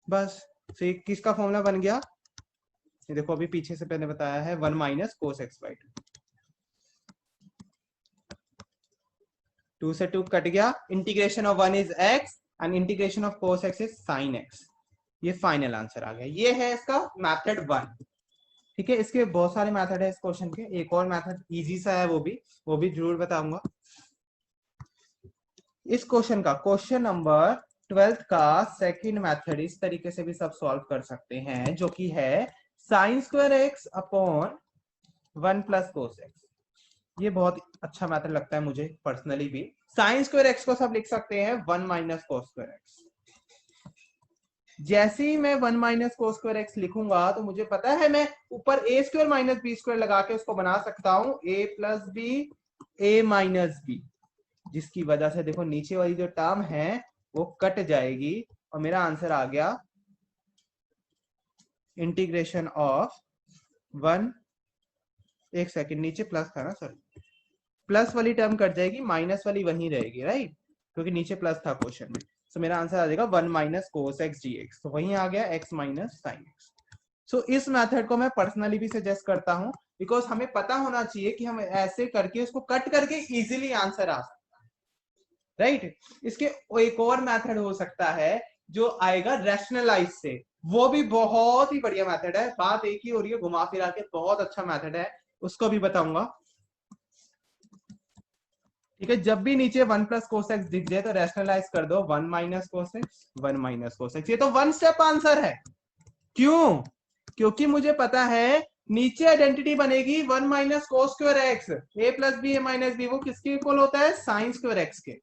बस, तो ये किसका फॉर्मूला बन गया, ये देखो अभी पीछे से मैंने बताया है 1 माइनस कोस x/2। 2 से 2 कट गया, integration of 1 is x and integration of cos x is sine x। ये फाइनल आंसर आ गया। ये है इसका मेथड 1, ठीक है। इसके बहुत सारे मेथड है इस क्वेश्चन के, एक और मेथड इजी सा है, वो भी जरूर बताऊंगा। इस क्वेश्चन का, क्वेश्चन नंबर 12 का सेकंड मेथड इस तरीके से भी सब सॉल्व कर सकते हैं, जो कि है sine square x upon 1 plus cos x. ये बहुत अच्छा मेथड लगता है मुझे पर्सनली भी। साइन स्क्वायर एक्स को सब लिख सकते हैं 1 माइनस कोस स्क्वायर एक्स। जैसे ही मैं 1 माइनस कोस स्क्वायर एक्स लिखूंगा तो मुझे पता है मैं ऊपर ए स्क्वायर माइनस बी स्क्वायर लगा के उसको बना सकता हूं ए प्लस बी ए माइनस बी, जिसकी वजह से देखो नीचे वाली जो टर्म है वो कट जाएगी और मेरा आंसर आ गया इंटीग्रेशन ऑफ 1, एक सेकंड नीचे प्लस था ना, सॉरी, प्लस वाली टर्म कट जाएगी, माइनस वाली वहीं रहेगी, राइट, क्योंकि नीचे प्लस था क्वेश्चन में। तो मेरा आंसर आ जाएगा 1 minus cos x D x, तो वहीं आ गया x माइनस साइन एक्स। सो इस मेथड को मैं पर्सनली भी सजेस्ट करता हूं, बिकॉज हमें पता होना चाहिए कि हम ऐसे करके उसको कट करके इजीली आंसर आ सकता है, राइट। इसके एक और मेथड हो सकता है जो आएगा रैशनलाइज से, वो भी बहुत ही बढ़िया मेथड है, बात एक ही हो रही है घुमा फिरा के, बहुत अच्छा मेथड है, उसको भी बताऊंगा। ठीक है, जब भी नीचे 1 प्लस कोस एक्स दिख जाए तो रैशनलाइज कर दो 1 minus cos x 1 minus cos x. ये तो वन स्टेप आंसर है। क्यों? क्योंकि मुझे पता है नीचे आइडेंटिटी बनेगी 1 माइनस कोस स्क्वायर एक्स, ए प्लस बी ए माइनस बी, वो किसके इक्वल होता है? साइन स्क्वायर एक्स के।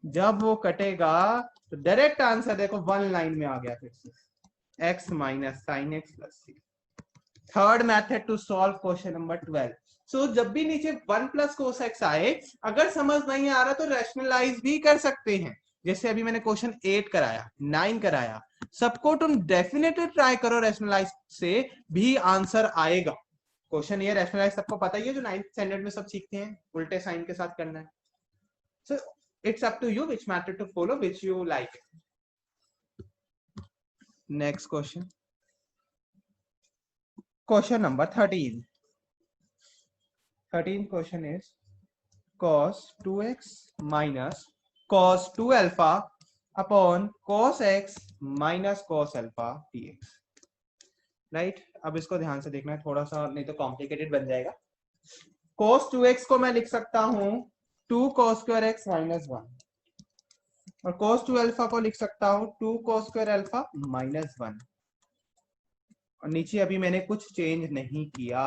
जब वो कटेगा तो डायरेक्ट आंसर देखो 1 लाइन में आ गया, फिर से x minus sine x plus c. Third method to solve question number 12। So जब भी नीचे 1 प्लस कोस एक्स आए, अगर समझ नहीं आ रहा तो रैशनलाइज भी कर सकते हैं, जैसे अभी मैंने क्वेश्चन 8 कराया, 9 कराया, सबको तुम डेफिनेटली ट्राई करो, रैशनलाइज से भी आंसर आएगा। क्वेश्चन ये रैशनलाइज सबको पता ही है, जो 9th स्टैंडर्ड में सब सीखते हैं, उल्टे साइन के साथ करना है। So it's up to you which method to follow, which you like. Next question. Question number 13. 13th question is cos 2x minus cos 2 alpha upon cos x minus cos alpha dx. Right, अब इसको ध्यान से देखना है थोड़ा सा, नहीं तो कॉम्प्लिकेटेड बन जाएगा। cos 2x को मैं लिख सकता हूं 2 cos square x minus 1, और cos 2 अल्फा को लिख सकता हूं 2 cos square अल्फा minus 1, और नीचे अभी मैंने कुछ चेंज नहीं किया।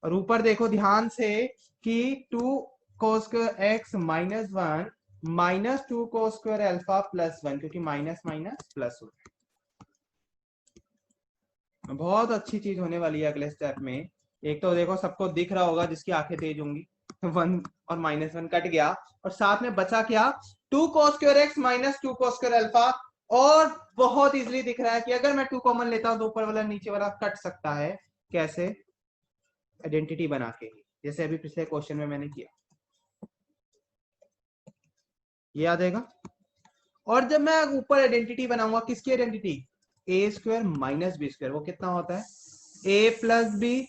और ऊपर देखो ध्यान से कि 2 cos square x minus 1 minus 2 cos square alpha plus 1, क्योंकि माइनस माइनस प्लस हो गया। बहुत अच्छी चीज होने वाली है अगले स्टेप में। एक तो देखो सबको दिख रहा होगा जिसकी आंखें तेज होंगी, 1 और माइनस 1 कट गया, और साथ में बचा क्या? 2 cos square x minus 2 cos square alpha. और बहुत इजीली दिख रहा है कि अगर मैं 2 कॉमन लेता हूं तो ऊपर वाला नीचे वाला कट सकता है। कैसे? आइडेंटिटी बना के, जैसे अभी पिछले क्वेश्चन में मैंने किया, ये याद आएगा। और जब मैं ऊपर आइडेंटिटी बनाऊंगा, किसकी आइडेंटिटी? ए स्क्वायर माइनस बी स्क्वायर, वो कितना होता है? ए प्लस बी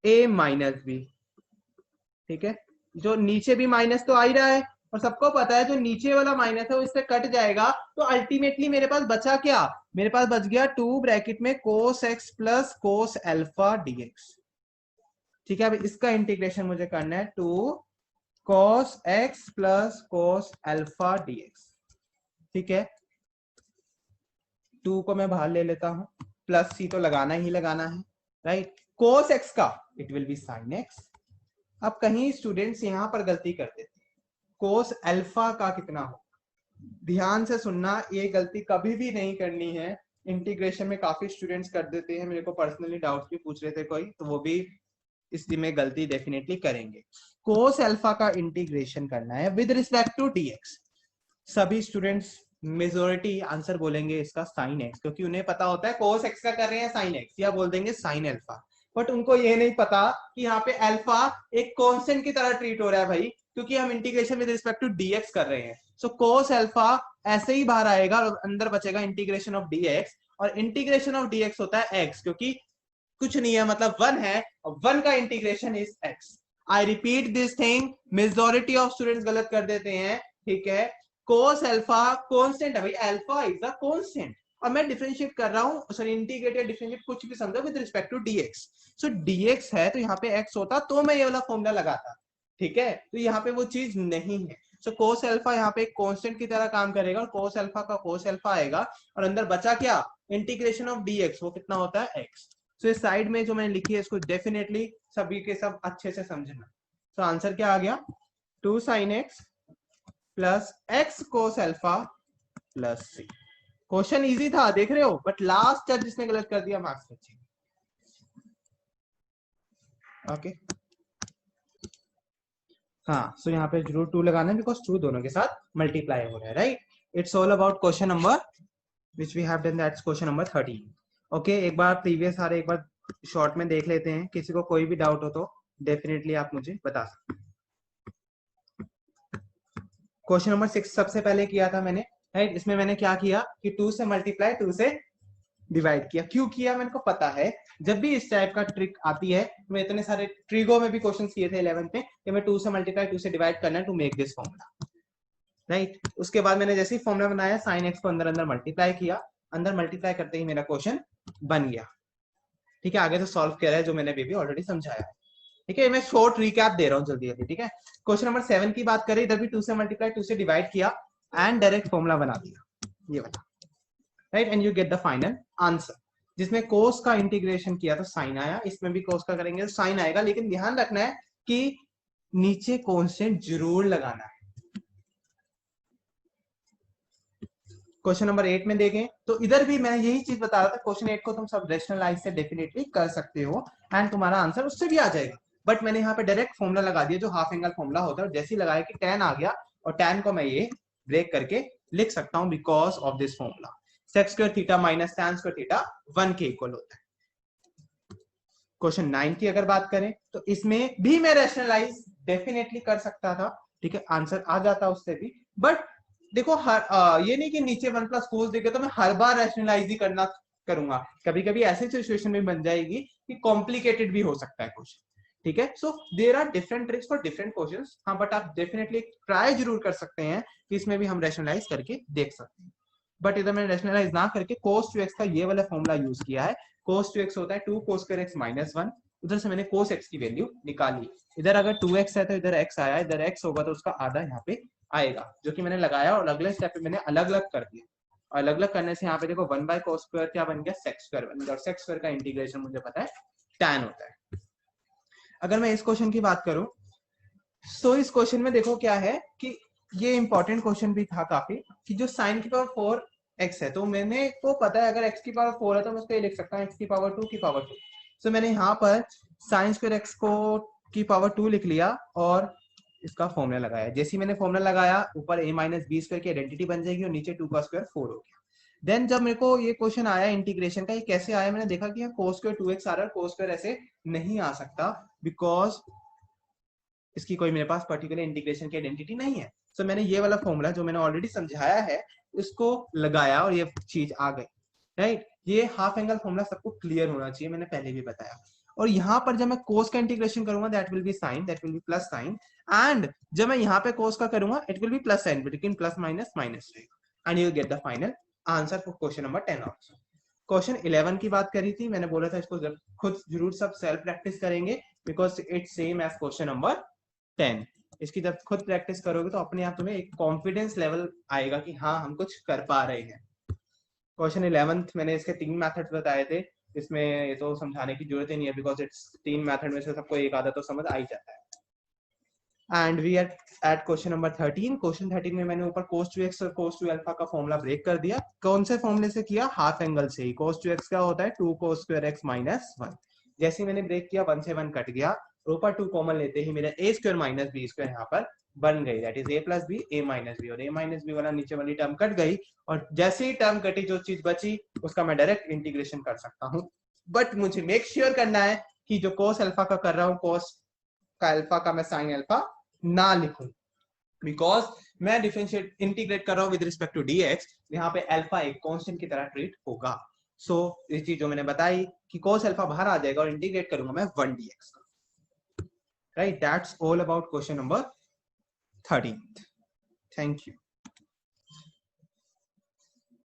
ए माइनस बी। ठीक है, जो नीचे भी माइनस तो आ ही रहा है, और सबको पता है जो नीचे वाला माइनस है वो इससे कट जाएगा, तो अल्टीमेटली मेरे पास बचा क्या? मेरे पास बच गया 2 ब्रैकेट में cos x plus cos alpha dx। ठीक है, अब इसका इंटीग्रेशन मुझे करना है 2 cos x plus cos alpha dx। ठीक है, 2 को मैं बाहर ले लेता हूं, प्लस सी तो लगाना ही लगाना है, राइट। cos x का it will B sin x। अब कहीं स्टूडेंट्स यहां पर गलती कर देते हैं, cos अल्फा का कितना हो? ध्यान से सुनना, ये गलती कभी भी नहीं करनी है। इंटीग्रेशन में काफी स्टूडेंट्स कर देते हैं, मेरे को पर्सनली डाउट्स भी पूछ रहे थे कोई, तो वो भी इसमें गलती डेफिनेटली करेंगे। cos अल्फा का इंटीग्रेशन करना है विद रिस्पेक्ट टू dx। सभी स्टूडेंट्स मेजोरिटी आंसर बोलेंगे इसका sin x, क्योंकि उन्हें पता होता है cos x का कर रहे हैं sin x, या बोल देंगे sin अल्फा। बट उनको ये नहीं पता कि यहाँ पे अल्फा एक कांस्टेंट की तरह ट्रीट हो रहा है भाई, क्योंकि हम integration with respect to dx कर रहे हैं। सो cos अल्फा ऐसे ही बाहर आएगा और अंदर बचेगा इंटीग्रेशन ऑफ dx, और इंटीग्रेशन ऑफ dx होता है x, क्योंकि कुछ नहीं है मतलब 1 है, और 1 का integration is x। I repeat this thing, majority of students गलत कर देते हैं। ठीक है, cos अल्फा कांस्टेंट है भाई, अल्फा इज अ कांस्टेंट, और मैं डिफरेंशिएट कर रहा हूं, सॉरी इंटीग्रेटेड डिफरेंशिएट कुछ भी समझो with respect to dx। So dx है तो यहाँ पे x होता, तो मैं ये वाला फॉर्मूला लगाता। ठीक है, तो यहाँ पे वो चीज नहीं है। सो कोस अल्फा यहाँ पे एक कांस्टेंट की तरह काम करेगा और कोस अल्फा का कोस अल्फा आएगा और अंदर बचा क्या, इंटीग्रेशन ऑफ dx, वो कितना होता है x। सो इस साइड में जो मैंने लिखी है इसको डेफिनेटली सभी के सब अच्छे से समझना। तो आंसर क्या आ गया, 2 sin x plus x cos alpha plus c। Question easy था देख रहे हो, बट लास्ट जब जिसने गलत कर दिया मार्क्स बचे। ओके हाँ, सो यहाँ पे जरूर 2 लगाना है बिकॉज 2 दोनों के साथ मल्टीप्लाई हो रहा है, right. It's all about question number which we have done, that's question number 13। Okay, एक बार प्रीवियस सारे एक बार शॉर्ट में देख लेते हैं, किसी को कोई भी डाउट हो तो डेफिनेटली आप मुझे बता सकते हैं। क्वेश्चन नंबर 6 सबसे पहले किया था मैंने, राइट। इसमें मैंने क्या किया कि 2 से मल्टीप्लाई 2 से डिवाइड किया। क्यों किया मेरे को पता है, जब भी इस टाइप का ट्रिक आती है, मैं इतने सारे ट्रिगो में भी क्वेश्चन किए थे 11th में कि मैं 2 से मल्टीप्लाई 2 से डिवाइड करना है to make this formula, right. उसके बाद मैंने जैसे ही फॉर्मूला बनाया साइन एक्स को अंदर अंदर मल्टीप्लाई किया, अंदर मल्टीप्लाई करते ही मेरा क्वेश्चन बन गया। ठीक है, आगे तो सॉल्व किया है जो मैंने भी ऑलरेडी समझाया है। ठीक है, मैं शॉर्ट रिकैप दे रहा हूँ जल्दी जल्दी। ठीक है, क्वेश्चन नंबर 7 की बात करें, इधर भी 2 से मल्टीप्लाई 2 से डिवाइड किया एंड डायरेक्ट फॉर्मूला बना दिया, ये वाला, right. And you get the final answer. जिसमें कोस का इंटीग्रेशन किया तो साइन आया, इसमें भी कोस का करेंगे तो साइन आएगा, लेकिन ध्यान रखना है कि नीचे कांस्टेंट जरूर लगाना है। क्वेश्चन नंबर 8 में देखें तो इधर भी मैं यही चीज बता रहा था, क्वेश्चन 8 को तुम सब रेशनलाइज से डेफिनेटली कर सकते हो एंड तुम्हारा आंसर उससे भी आ जाएगा। बट मैंने यहाँ पे डायरेक्ट फॉर्मूला लगा दिया जो हाफ एंगल फॉर्मूला होता है, और जैसे ही लगाया कि tan आ गया, और tan को मैं ये ब्रेक करके लिख सकता हूँ because of this formula. sec square theta minus tan square theta 1 के इक्वल होता है। क्वेश्चन 9 की अगर बात करें तो इसमें भी मैं रेशनलाइज डेफिनेटली कर सकता था, ठीक है, आंसर आ जाता उससे भी। बट देखो ये नहीं कि नीचे 1 प्लस कोस देखे तो मैं हर बार रैशनलाइज ही करना करूंगा, कभी कभी ऐसी सिचुएशन में बन जाएगी कि कॉम्प्लिकेटेड भी हो सकता है क्वेश्चन। ठीक है, so there are different tricks for different questions. हाँ, बट आप डेफिनेटली ट्राई जरूर कर सकते हैं कि इसमें भी हम रैशनलाइज करके देख सकते हैं। बट इधर मैंने रैशनलाइज ना करके cos 2x का ये वाला फॉर्मूला यूज किया है। cos 2x होता है 2 cos square x minus 1, उधर से मैंने cos x की वैल्यू निकाली। इधर अगर 2x है तो इधर x आया, इधर x होगा तो उसका आधा यहाँ पे आएगा, जो कि मैंने लगाया और अगले स्टेप पे मैंने अलग अलग कर दिया। और अलग अलग करने से यहाँ पे देखो 1 बाय cos स्क्वायर क्या बन गया, sec स्क्वायर बन गया, और sec स्क्वायर का इंटीग्रेशन मुझे पता है tan होता है। अगर मैं इस क्वेश्चन की बात करूं तो इस क्वेश्चन में देखो क्या है कि ये इंपॉर्टेंट क्वेश्चन भी था काफी, कि जो sin की पावर 4 x है, तो मैंने को पता है अगर x की पावर 4 है तो मैं उसको ये लिख सकता हूँ x की पावर 2 की पावर 2। सो मैंने यहाँ पर sin स्क्वायर x को की पावर 2 लिख लिया और इसका फॉर्मूला लगाया। जैसे ही मैंने फॉर्मूला लगाया, ऊपर a माइनस बी स्क्वायर की आइडेंटिटी बन जाएगी और नीचे 2 का स्क्वायर 4 हो गया। देन जब मेरे को ये क्वेश्चन आया इंटीग्रेशन का, ये कैसे आया, मैंने देखा कि cos स्क्वायर 2x आ रहा है, cos स्क्वायर ऐसे नहीं आ सकता बिकॉज इसकी कोई मेरे पास पर्टिकुलर इंटीग्रेशन की आइडेंटिटी नहीं है। सो मैंने ये वाला फॉर्मूला जो मैंने ऑलरेडी समझाया है उसको लगाया और ये चीज आ गई, राइट। ये हाफ एंगल फॉर्मूला सबको क्लियर होना चाहिए, मैंने पहले भी बताया। और यहाँ पर जब मैं कोस का इंटीग्रेशन करूंगा that will be sine, that will be plus sine, and जब मैं यहाँ पे कोस का करूंगा it will be plus sine, between plus minus minus रहेगा, and you get the final answer for question number 10 also. Question 11 की बात करी थी, मैंने बोला था इसको खुद जरूर सब सेल्फ प्रैक्टिस करेंगे because it's same as question number 10। इसकी जब खुद प्रैक्टिस करोगे तो अपने आप तुम्हें एक कॉन्फिडेंस लेवल आएगा कि हाँ हम कुछ कर पा रहे हैं। क्वेश्चन 11th मैंने इसके 3 मेथड्स बताए थे, इसमें ये तो समझाने की जरूरत ही नहीं है बिकॉज इट्स 3 मेथड में से सबको एक आधा तो समझ आ ही जाता है। And we are at question number 13। Question 13 में मैंने ऊपर cos 2x और cos 2 अल्फा का फॉर्मूला ब्रेक कर दिया। कौन से फॉर्मूले से किया, हाफ एंगल से ही। cos 2x क्या होता है 2 cos स्क्वायर x माइनस 1। जैसे मैंने ब्रेक किया 1 से 1 कट गया, ऊपर 2 कॉमन लेते ही मेरा a square minus b square यहाँ पर बन गई, that is a plus b a minus b, और a माइनस बी वाला नीचे वाली टर्म कट गई, और जैसे ही टर्म कटी जो चीज बची उसका मैं डायरेक्ट इंटीग्रेशन कर सकता हूँ। बट मुझे मेक श्योर करना है कि जो cos अल्फा का कर रहा हूँ cos का अल्फा का मैं sin अल्फा ना लिखूं, बिकॉज मैं डिफरेंशिएट इंटीग्रेट कर रहा हूं विद रिस्पेक्ट टू dx, यहाँ पे अल्फा एक कांस्टेंट की तरह ट्रीट होगा। सो ये चीज जो मैंने बताई कि cos अल्फा बाहर आ जाएगा और इंटीग्रेट करूंगा मैं 1 dx का, right. That's all about question number 13। Thank you.